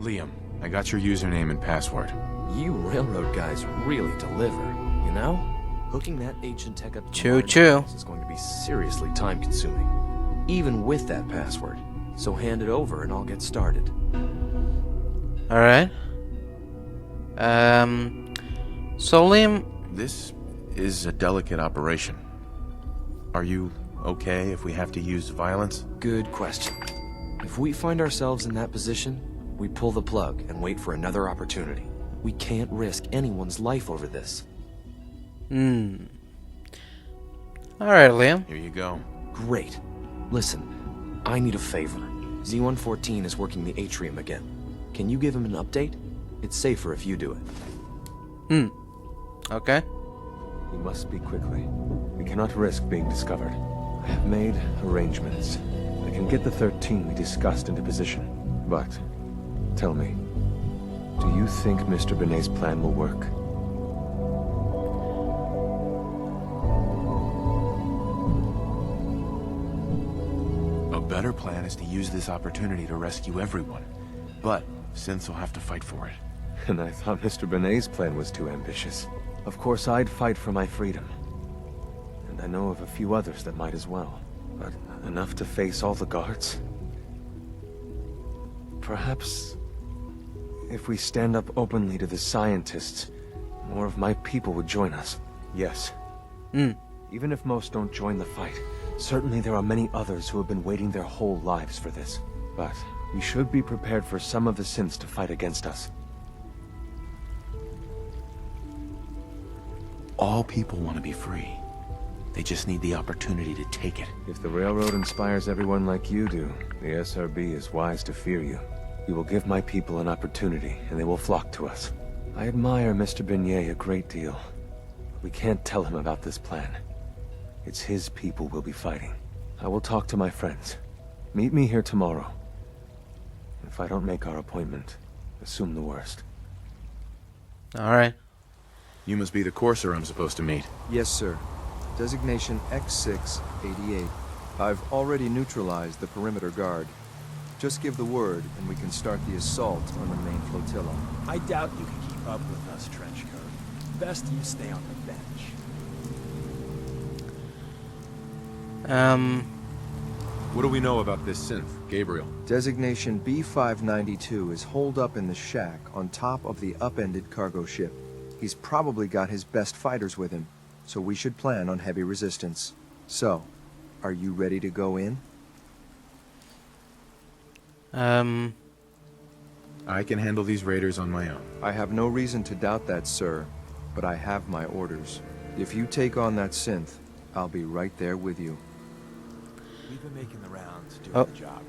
Liam, I got your username and password. You railroad guys really deliver, you know? Hooking that ancient tech up to Choo the choo. modern is going to be seriously time-consuming, even with that password. So hand it over and I'll get started. Alright. So Liam... This is a delicate operation. Are you okay if we have to use violence? Good question. If we find ourselves in that position, we pull the plug and wait for another opportunity. We can't risk anyone's life over this. Alright, Liam. Here you go. Great. Listen, I need a favor. Z-114 is working the atrium again. Can you give him an update? It's safer if you do it. Okay. We must speak quickly. We cannot risk being discovered. I have made arrangements. I can get the 13 we discussed into position. But, tell me, do you think Mr. Benet's plan will work? A better plan is to use this opportunity to rescue everyone. But Synths will have to fight for it. And I thought Mr. Benet's plan was too ambitious. Of course, I'd fight for my freedom. And I know of a few others that might as well. But enough to face all the guards? Perhaps... if we stand up openly to the scientists, more of my people would join us. Yes. Even if most don't join the fight, certainly there are many others who have been waiting their whole lives for this. But we should be prepared for some of the synths to fight against us. All people want to be free. They just need the opportunity to take it. If the railroad inspires everyone like you do, the SRB is wise to fear you. You will give my people an opportunity, and they will flock to us. I admire Mr. Benet a great deal. We can't tell him about this plan. It's his people we'll be fighting. I will talk to my friends. Meet me here tomorrow. If I don't make our appointment, assume the worst. Alright. You must be the courser I'm supposed to meet. Yes, sir. Designation X688. I've already neutralized the perimeter guard. Just give the word, and we can start the assault on the main flotilla. I doubt you can keep up with us, Trenchcoat. Best you stay on the bench. What do we know about this synth, Gabriel? Designation B592 is holed up in the shack on top of the upended cargo ship. He's probably got his best fighters with him, so we should plan on heavy resistance. So, are you ready to go in? I can handle these raiders on my own. I have no reason to doubt that, sir, but I have my orders. If you take on that synth, I'll be right there with you. We've been making the rounds, doing the job.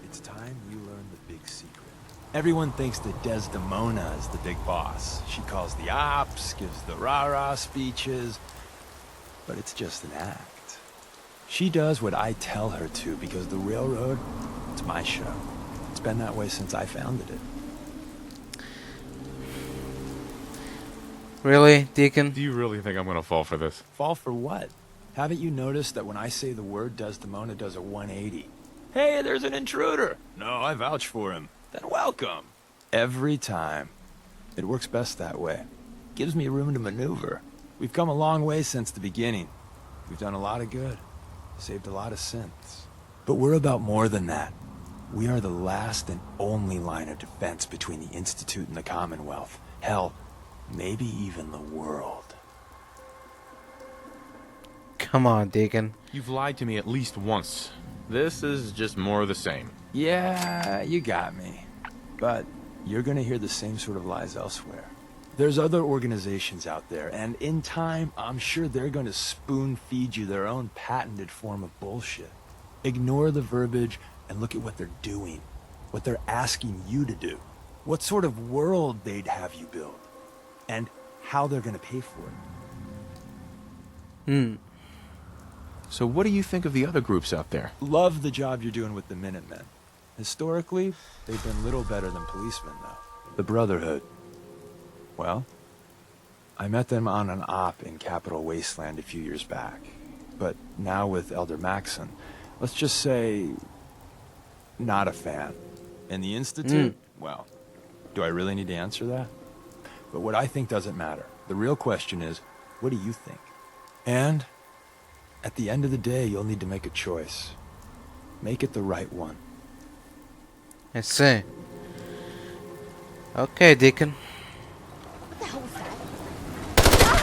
It's time you learn the big secret. Everyone thinks that Desdemona is the big boss. She calls the ops, gives the rah-rah speeches, but it's just an act. She does what I tell her to because the railroad, it's my show. It's been that way since I founded it. Really, Deacon? Do you really think I'm gonna fall for this? Fall for what? Haven't you noticed that when I say the word, Desdemona does a 180? Hey, there's an intruder! No, I vouch for him. Then welcome. Every time. It works best that way. Gives me room to maneuver. We've come a long way since the beginning. We've done a lot of good. Saved a lot of synths. But we're about more than that. We are the last and only line of defense between the Institute and the Commonwealth. Hell, maybe even the world. Come on, Deacon. You've lied to me at least once. This is just more of the same. Yeah, you got me. But you're gonna hear the same sort of lies elsewhere. There's other organizations out there, and in time, I'm sure they're gonna spoon-feed you their own patented form of bullshit. Ignore the verbiage and look at what they're doing, what they're asking you to do, what sort of world they'd have you build, and how they're gonna pay for it. So what do you think of the other groups out there? Love the job you're doing with the Minutemen. Historically, they've been little better than policemen, though. The Brotherhood. Well, I met them on an op in Capital Wasteland a few years back. But now with Elder Maxon, let's just say, not a fan. And the Institute? Well, Do I really need to answer that? But what I think doesn't matter. The real question is, what do you think? And at the end of the day, you'll need to make a choice. Make it the right one. I see. Okay, Deacon. What the hell was that? Ah!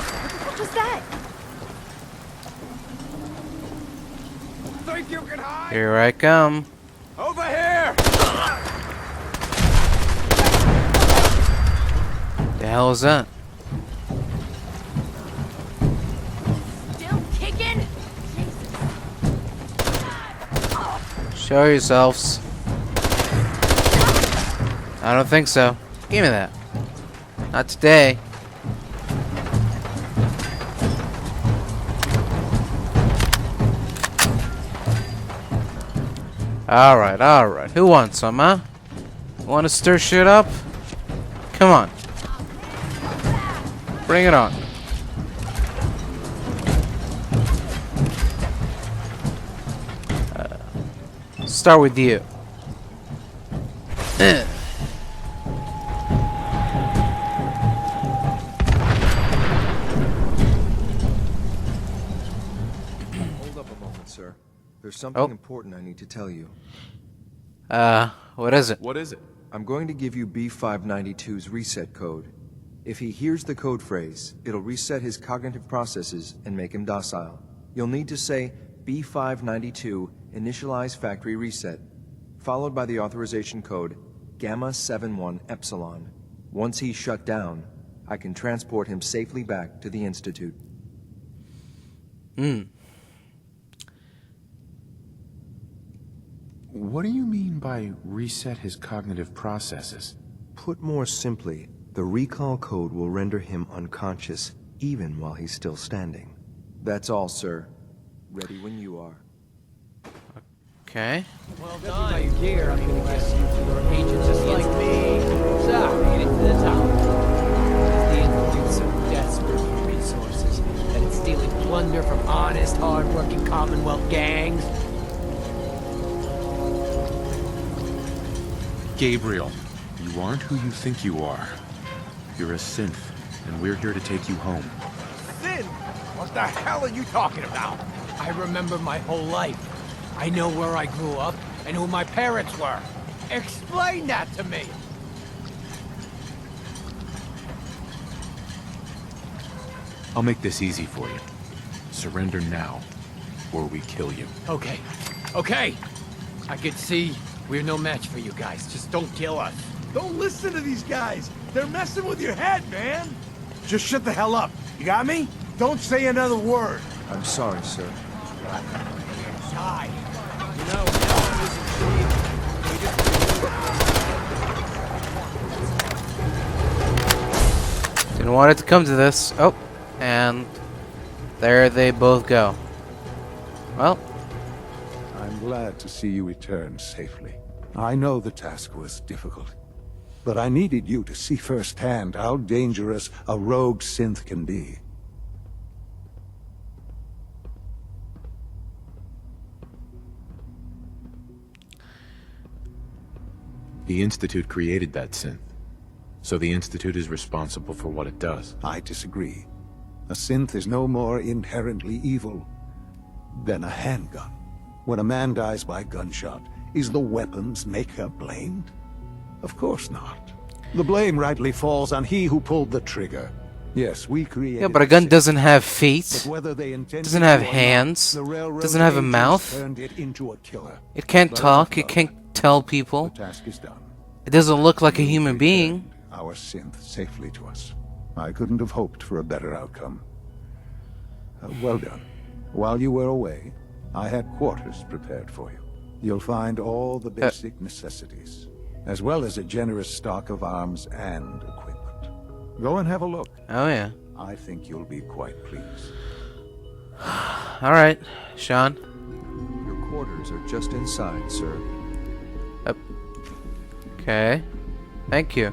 What the fuck was that? Think you can hide? Here I come. Over here! The hell is that? Still kicking? Jesus. Show yourselves. I don't think so. Give me that. Not today. Alright, alright. Who wants some, huh? Want to stir shit up? Come on. Bring it on. Start with you. Hold up a moment, sir. There's something important I need to tell you. What is it? What is it? I'm going to give you B592's reset code. If he hears the code phrase, it'll reset his cognitive processes and make him docile. You'll need to say B592 initialize factory reset, followed by the authorization code Gamma 71 Epsilon. Once he's shut down, I can transport him safely back to the Institute. What do you mean by reset his cognitive processes? Put more simply, the recall code will render him unconscious even while he's still standing. That's all, sir. Ready when you are. Okay. Well done. By your gear, I'm gonna guess you're an agent just like me. So, made it to the top. Is the Institute so desperate for resources that it's stealing plunder from honest, hard-working Commonwealth gangs? Gabriel, you aren't who you think you are. You're a synth, and we're here to take you home. Sin? What the hell are you talking about? I remember my whole life. I know where I grew up and who my parents were. Explain that to me. I'll make this easy for you. Surrender now, or we kill you. Okay. Okay. I could see we're no match for you guys. Just don't kill us. Don't listen to these guys. They're messing with your head, man. Just shut the hell up. You got me? Don't say another word. I'm sorry, sir. Die. You know, no isn't Didn't want it to come to this. Oh, and there they both go. Well, I'm glad to see you return safely. I know the task was difficult, but I needed you to see firsthand how dangerous a rogue synth can be. The Institute created that synth, so the Institute is responsible for what it does. I disagree. A synth is no more inherently evil than a handgun. When a man dies by gunshot, is the weapon's maker blamed? Of course not. The blame rightly falls on he who pulled the trigger. Yes, we created. yeah, but a gun doesn't have feet. But whether they intended Doesn't have to or not, hands. the railroad Doesn't have a agents mouth. turned it into a killer. It can't But talk. It enough of can't tell The people. task is done. It doesn't look like a You human being. returned our synth safely to us. I couldn't have hoped for a better outcome. Well done. While you were away, I had quarters prepared for you. You'll find all the basic necessities, as well as a generous stock of arms and equipment. Go and have a look. Oh yeah. I think you'll be quite pleased. All right, Sean. Your quarters are just inside, sir. Okay. Thank you.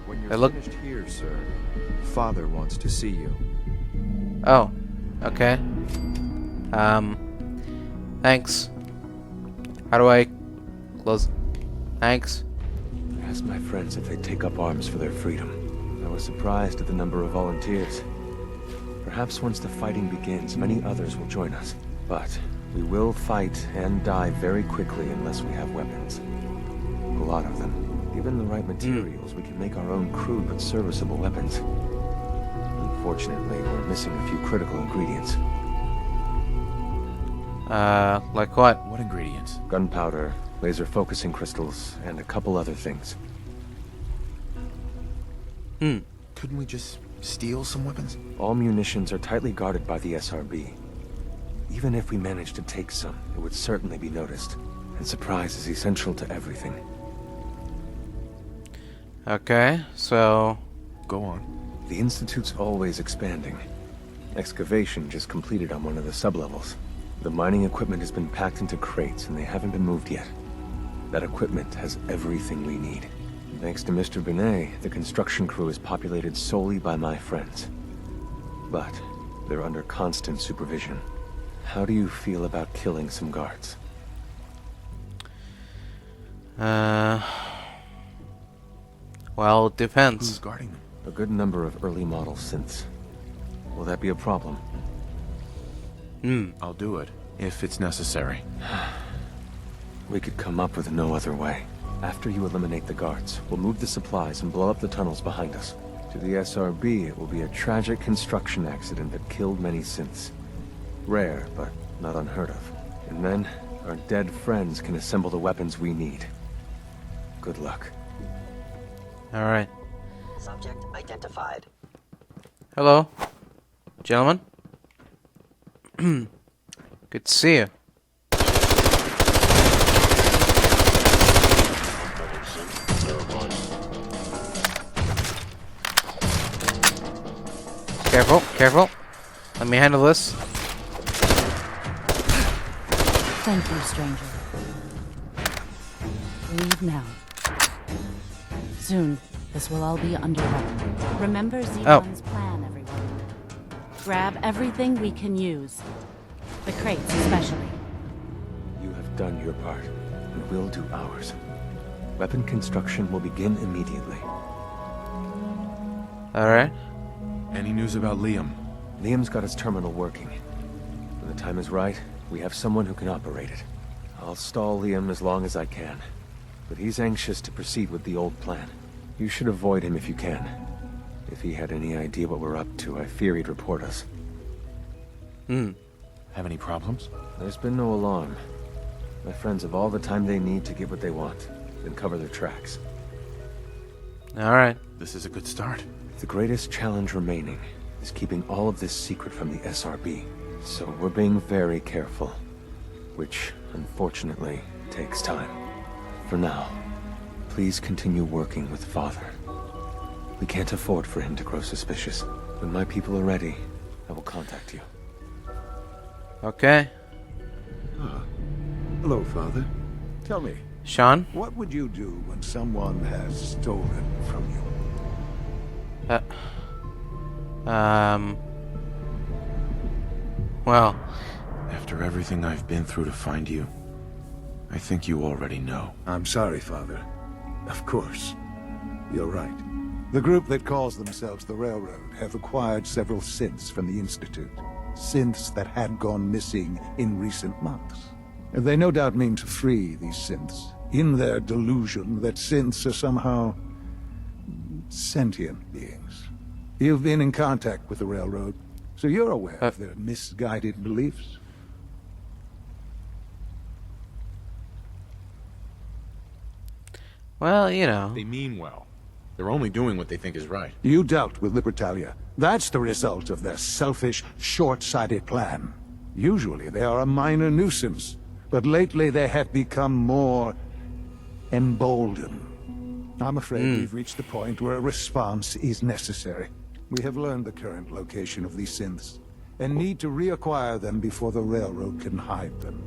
When I you're look- finished here, sir, Father wants to see you. Oh. Okay. Thanks. How do I close? Thanks. I asked my friends if they'd take up arms for their freedom. I was surprised at the number of volunteers. Perhaps once the fighting begins, many others will join us. But we will fight and die very quickly unless we have weapons. A lot of them. Given the right materials, we can make our own crude but serviceable weapons. Unfortunately, we're missing a few critical ingredients. Like what? What ingredients? Gunpowder, laser focusing crystals, and a couple other things. Couldn't we just steal some weapons? All munitions are tightly guarded by the SRB. Even if we managed to take some, it would certainly be noticed. And surprise is essential to everything. Okay, so... Go on. The Institute's always expanding. Excavation just completed on one of the sublevels. The mining equipment has been packed into crates and they haven't been moved yet. That equipment has everything we need. And thanks to Mr. Binet, the construction crew is populated solely by my friends. But they're under constant supervision. How do you feel about killing some guards? Well, it depends. Who's guarding them? A good number of early model synths. Will that be a problem? I'll do it, if it's necessary. We could come up with no other way. After you eliminate the guards, we'll move the supplies and blow up the tunnels behind us. To the SRB, it will be a tragic construction accident that killed many synths. Rare, but not unheard of. And then, our dead friends can assemble the weapons we need. Good luck. Alright. Subject identified. Hello, gentlemen. Good to see you. Careful, careful. Let me handle this. Thank you, stranger. Leave now. Soon, this will all be underway. Remember Xenon's plan, everyone. Grab everything we can use. The crates especially. You have done your part, and we'll do ours. Weapon construction will begin immediately. Alright. Any news about Liam? Liam's got his terminal working. When the time is right, we have someone who can operate it. I'll stall Liam as long as I can, but he's anxious to proceed with the old plan. You should avoid him if you can. If he had any idea what we're up to, I fear he'd report us. Have any problems? There's been no alarm. My friends have all the time they need to get what they want, then cover their tracks. Alright. This is a good start. The greatest challenge remaining is keeping all of this secret from the SRB. So we're being very careful, which, unfortunately, takes time. For now, please continue working with Father. We can't afford for him to grow suspicious. When my people are ready, I will contact you. Okay. Hello, Father. Tell me, Sean? what would you do when someone has stolen from you? Well, After everything I've been through to find you, I think you already know. I'm sorry, Father. Of course. You're right. The group that calls themselves the Railroad have acquired several synths from the Institute. Synths that had gone missing in recent months. They no doubt mean to free these synths, in their delusion that synths are somehow sentient beings. You've been in contact with the Railroad, so you're aware of their misguided beliefs. well, you know. They mean well. They're only doing what they think is right. You dealt with Libertalia. That's the result of their selfish, short-sighted plan. Usually they are a minor nuisance, but lately they have become more emboldened. I'm afraid we've reached the point where a response is necessary. We have learned the current location of these synths, and need to reacquire them before the Railroad can hide them.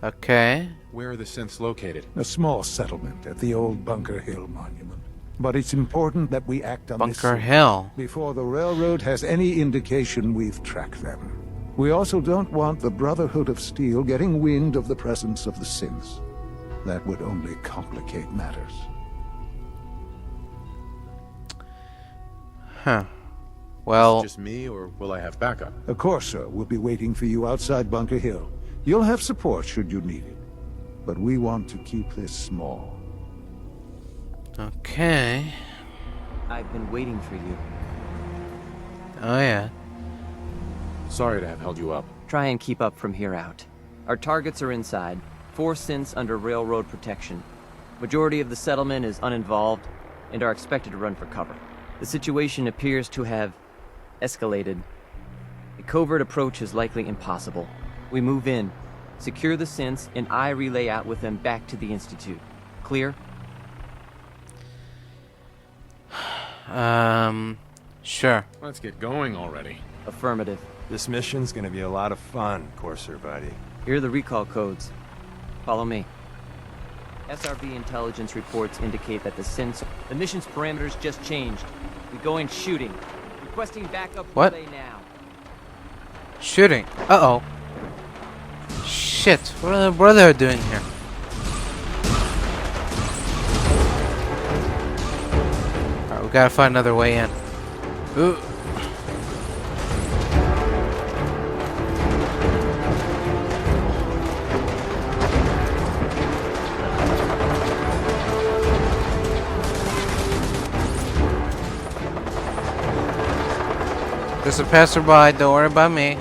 Okay. Where are the synths located? A small settlement at the old Bunker Hill Monument. But it's important that we act on this Bunker soon, Hill. before the Railroad has any indication we've tracked them. We also don't want the Brotherhood of Steel getting wind of the presence of the synths. That would only complicate matters. Huh. Well, Just me, or will I have backup? A Corsair will be waiting for you outside Bunker Hill. You'll have support should you need it. But we want to keep this small. okay. I've been waiting for you. Oh, yeah. Sorry to have held you up. Try and keep up from here out. Our targets are inside. 4 synths under railroad protection. Majority of the settlement is uninvolved and are expected to run for cover. The situation appears to have escalated. A covert approach is likely impossible. We move in, secure the synths, and I relay out with them back to the Institute. Clear? Sure. Let's get going already. Affirmative. This mission's gonna be a lot of fun, Corsair buddy. Here are the recall codes. Follow me. SRB intelligence reports indicate that the mission's parameters just changed. We go in shooting. Requesting backup What? relay now. Shooting. Uh-oh. Shit. What are they doing here? Alright, we gotta find another way in. Ooh. Just a passerby, don't worry about me.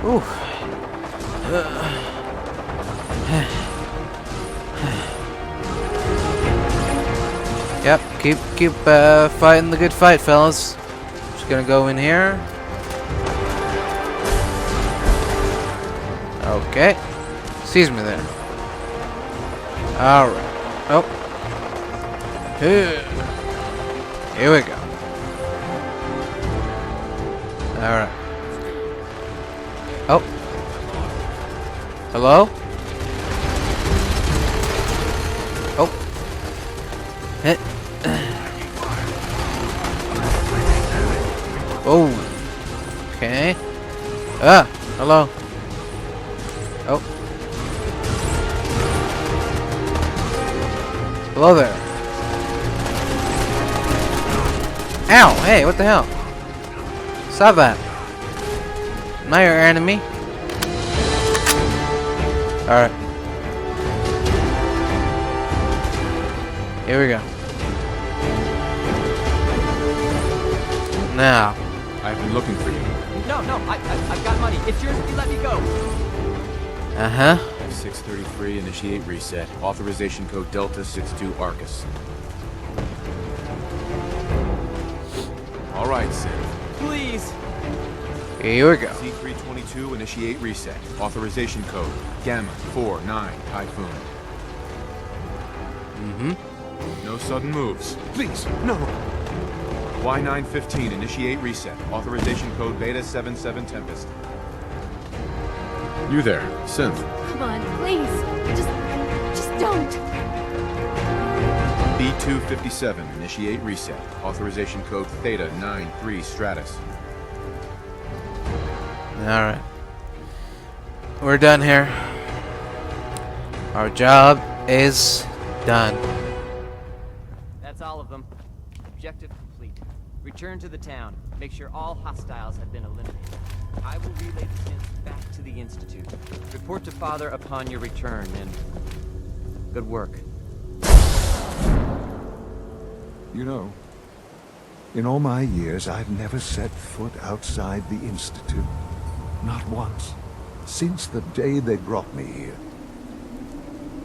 Ooh. Yep, keep fighting the good fight, fellas. Just gonna go in here. Okay. Sees me there. Alright. Oh. Here we go. Alright. Oh. Hello? Oh. Heh. Oh. Okay. Ah. Hello. Oh. Hello there. Ow! Hey, what the hell? Stop that. Am I your enemy? Alright. Here we go. Now. I've been looking for you. No, I've got money. It's yours if you let me go. Uh-huh. 633, initiate reset. Authorization code Delta 62 Arcus. All right, Sid. Please. Here we go. C322, initiate reset. Authorization code Gamma 49 Typhoon. Mm-hmm. No sudden moves. Please, no. Y915, initiate reset. Authorization code Beta 77 Tempest. You there, Synth. Come on, please. Just don't. B257, initiate reset. Authorization code Theta 93 Stratus. Alright. We're done here. Our job is done. That's all of them. Objective complete. Return to the town. Make sure all hostiles have been eliminated. I will relay the synths back to the Institute. Report to Father upon your return, and good work. You know, in all my years, I've never set foot outside the Institute. Not once. Since the day they brought me here.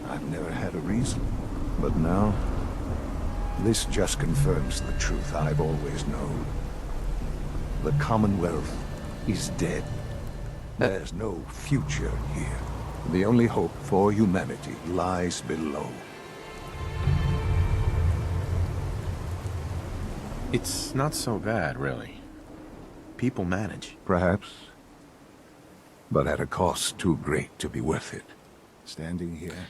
I've never had a reason. But now, this just confirms the truth I've always known. The Commonwealth is dead. There's no future here. The only hope for humanity lies below. It's not so bad, really. People manage. Perhaps. But at a cost too great to be worth it. Standing here,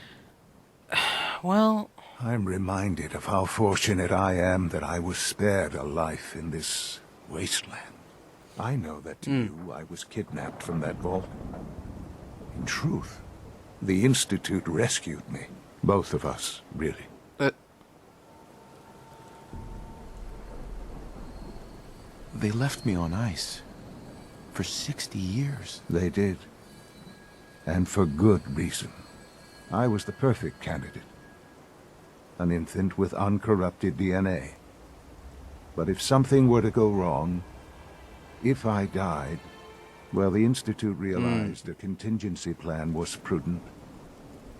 Well, I'm reminded of how fortunate I am that I was spared a life in this wasteland. I know that to you, I was kidnapped from that vault. In truth, the Institute rescued me. Both of us, really. They left me on ice. For 60 years. They did. And for good reason. I was the perfect candidate. An infant with uncorrupted DNA. But if something were to go wrong, if I died, well, the Institute realized a contingency plan was prudent.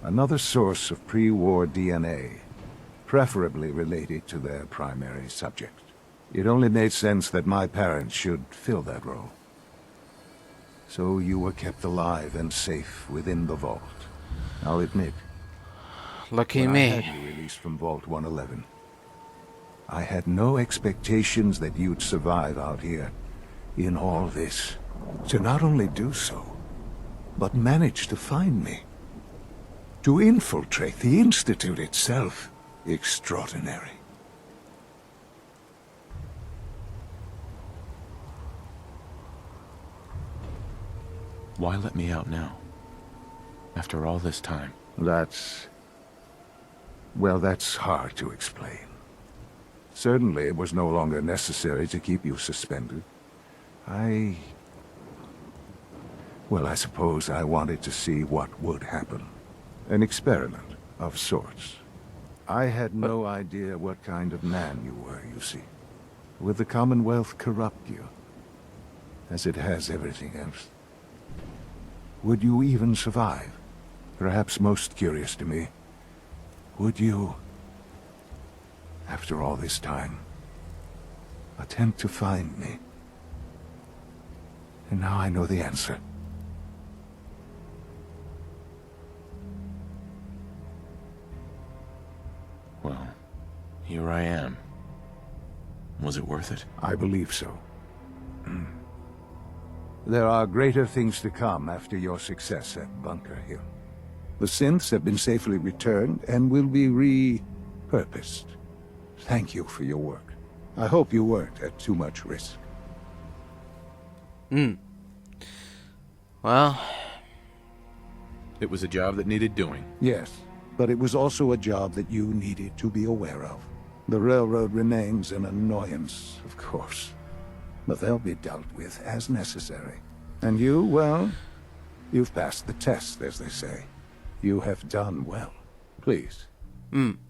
Another source of pre-war DNA, preferably related to their primary subject. It only made sense that my parents should fill that role. So you were kept alive and safe within the vault. I'll admit. Lucky when me. I had you released from Vault 111, I had no expectations that you'd survive out here in all this. To not only do so, but manage to find me. To infiltrate the Institute itself. Extraordinary. Why let me out now? After all this time. Well, that's hard to explain. Certainly it was no longer necessary to keep you suspended. Well, I suppose I wanted to see what would happen. An experiment of sorts. I had no idea what kind of man you were, you see. Would the Commonwealth corrupt you? As it has everything else? Would you even survive? Perhaps most curious to me, would you, after all this time, attempt to find me? And now I know the answer. Well, here I am. Was it worth it? I believe so. There are greater things to come after your success at Bunker Hill. The synths have been safely returned and will be repurposed. Thank you for your work. I hope you weren't at too much risk. Well, It was a job that needed doing. Yes, but it was also a job that you needed to be aware of. The railroad remains an annoyance, of course, but they'll be dealt with as necessary. And you, well, you've passed the test, as they say. You have done well. Please,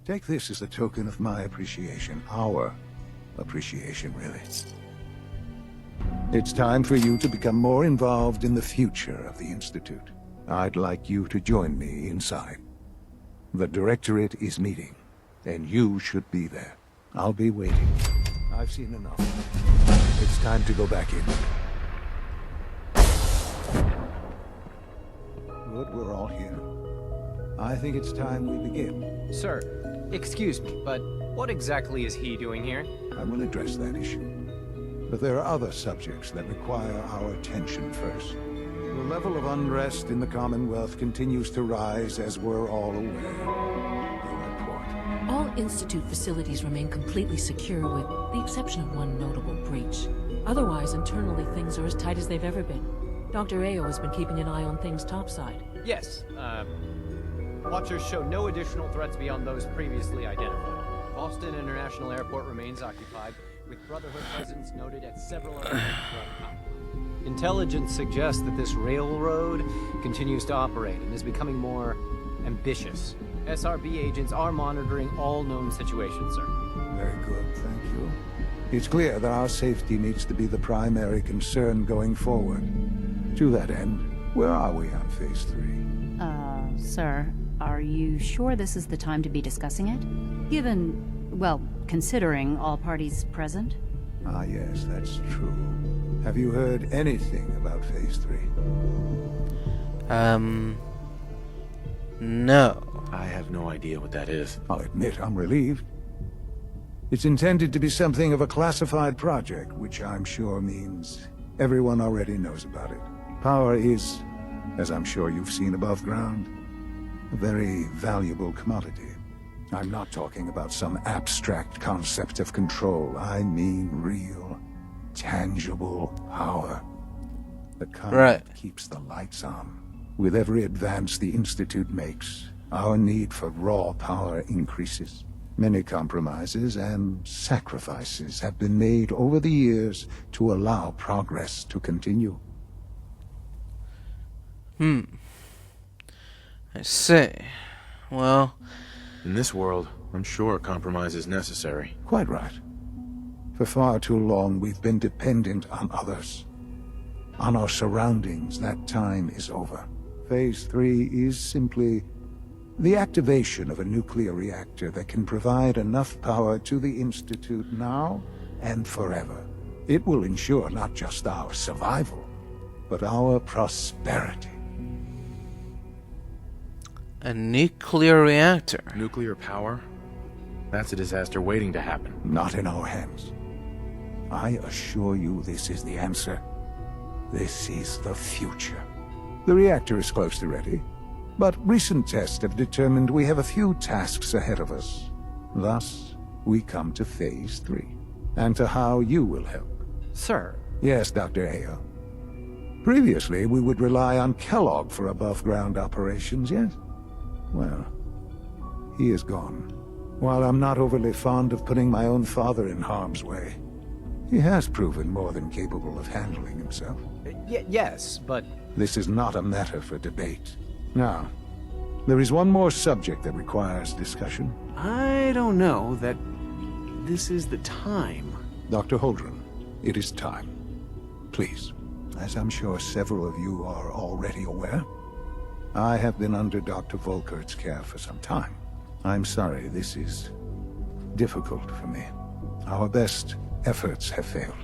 take this as a token of my appreciation. Our appreciation, really. It's time for you to become more involved in the future of the Institute. I'd like you to join me inside. The directorate is meeting, and you should be there. I'll be waiting. I've seen enough. It's time to go back in. Good, we're all here. I think it's time we begin. Sir, excuse me, but what exactly is he doing here? I will address that issue. But there are other subjects that require our attention first. The level of unrest in the Commonwealth continues to rise, as we're all aware. Your report. All Institute facilities remain completely secure, with the exception of one notable breach. Otherwise, internally, things are as tight as they've ever been. Dr. Ayo has been keeping an eye on things topside. Yes, watchers show no additional threats beyond those previously identified. Boston International Airport remains occupied, with Brotherhood presence noted at several other points throughout the Commonwealth. Intelligence suggests that this railroad continues to operate and is becoming more ambitious. SRB agents are monitoring all known situations, sir. Very good, thank you. It's clear that our safety needs to be the primary concern going forward. To that end, where are we on Phase 3? Sir, are you sure this is the time to be discussing it? Given, well, considering all parties present? Ah, yes, that's true. Have you heard anything about Phase 3? No. I have no idea what that is. I'll admit I'm relieved. It's intended to be something of a classified project, which I'm sure means everyone already knows about it. Power is, as I'm sure you've seen above ground, a very valuable commodity. I'm not talking about some abstract concept of control. I mean real, tangible power. The kind that keeps the lights on. With every advance the Institute makes, our need for raw power increases. Many compromises and sacrifices have been made over the years to allow progress to continue. I see. Well... In this world, I'm sure compromise is necessary. Quite right. For far too long, we've been dependent on others. On our surroundings. That time is over. Phase 3 is simply the activation of a nuclear reactor that can provide enough power to the Institute now and forever. It will ensure not just our survival, but our prosperity. A nuclear reactor? Nuclear power? That's a disaster waiting to happen. Not in our hands. I assure you this is the answer. This is the future. The reactor is close to ready, but recent tests have determined we have a few tasks ahead of us. Thus, we come to Phase 3, and to how you will help. Sir. Yes, Dr. Ayo. Previously, we would rely on Kellogg for above-ground operations, yes? Well, he is gone. While I'm not overly fond of putting my own father in harm's way, he has proven more than capable of handling himself. Yes, but... This is not a matter for debate. Now, there is one more subject that requires discussion. I don't know that this is the time. Dr. Holdren, it is time. Please, as I'm sure several of you are already aware, I have been under Dr. Volkert's care for some time. I'm sorry, this is difficult for me. Our best efforts have failed.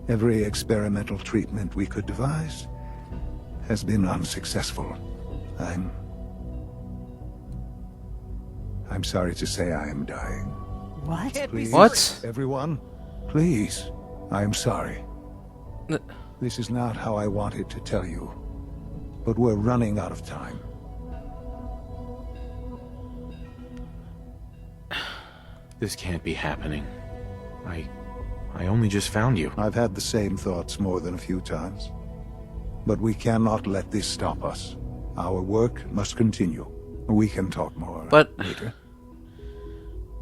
Every experimental treatment we could devise has been unsuccessful. I'm sorry to say I am dying. What? Please, What? everyone, please. I am sorry. This is not how I wanted to tell you, but we're running out of time. This can't be happening. I only just found you. I've had the same thoughts more than a few times. But we cannot let this stop us. Our work must continue. We can talk more later.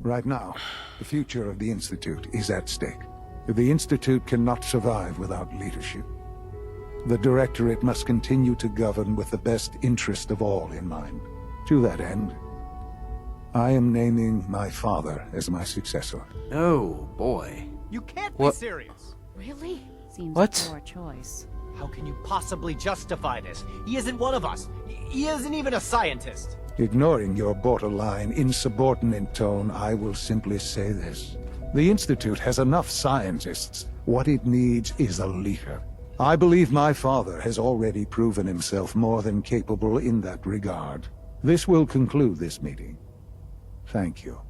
Right now, the future of the Institute is at stake. The Institute cannot survive without leadership. The Directorate must continue to govern with the best interest of all in mind. To that end, I am naming my father as my successor. Oh, boy. You can't be serious! Really? Seems What? a poor choice. How can you possibly justify this? He isn't one of us. He isn't even a scientist. Ignoring your borderline, insubordinate tone, I will simply say this. The Institute has enough scientists. What it needs is a leader. I believe my father has already proven himself more than capable in that regard. This will conclude this meeting. Thank you.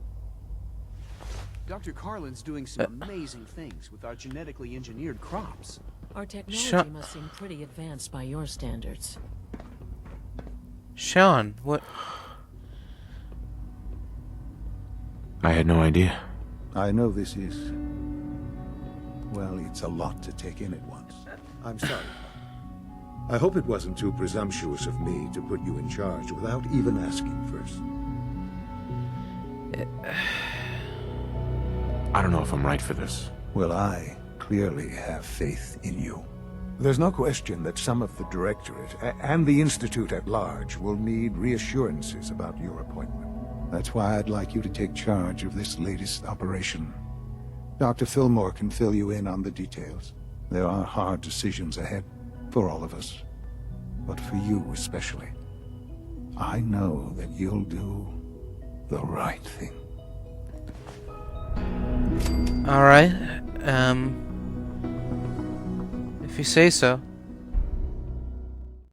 Dr. Carlin's doing some amazing things with our genetically engineered crops. Our technology must seem pretty advanced by your standards. Sean, what? I had no idea. I know this is... well, it's a lot to take in at once. I'm sorry. I hope it wasn't too presumptuous of me to put you in charge without even asking first. I don't know if I'm right for this. Well, I clearly have faith in you. There's no question that some of the Directorate and the Institute at large will need reassurances about your appointment. That's why I'd like you to take charge of this latest operation. Dr. Fillmore can fill you in on the details. There are hard decisions ahead for all of us, but for you especially. I know that you'll do the right thing. Alright, if you say so.